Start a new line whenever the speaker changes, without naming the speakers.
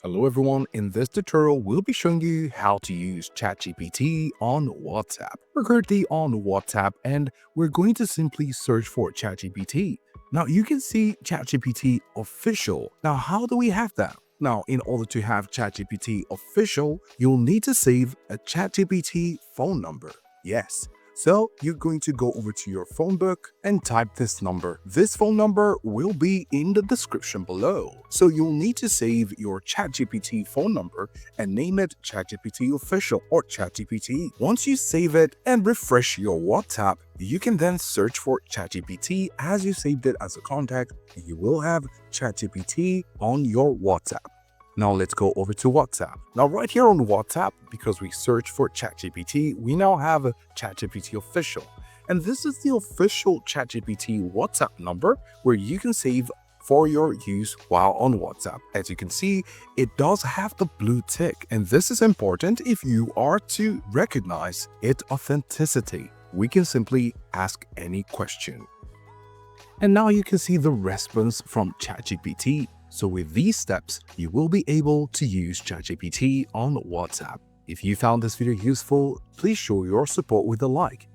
Hello everyone, in this tutorial we'll be showing you how to use ChatGPT on WhatsApp. We're currently on WhatsApp and we're going to simply search for ChatGPT. Now you can see ChatGPT official. Now how do we have that? Now in order to have ChatGPT official, you'll need to save a ChatGPT phone number. Yes. So you're going to go over to your phone book and type this number. This phone number will be in the description below. So you'll need to save your ChatGPT phone number and name it ChatGPT Official or ChatGPT. Once you save it and refresh your WhatsApp, you can then search for ChatGPT as you saved it as a contact, and you will have ChatGPT on your WhatsApp. Now let's go over to WhatsApp. Now right here on WhatsApp, because we search for ChatGPT, we now have a ChatGPT Official. And this is the official ChatGPT WhatsApp number where you can save for your use while on WhatsApp. As you can see, it does have the blue tick, and this is important if you are to recognize its authenticity. We can simply ask any question. And now you can see the response from ChatGPT. So with these steps, you will be able to use ChatGPT on WhatsApp. If you found this video useful, please show your support with a like.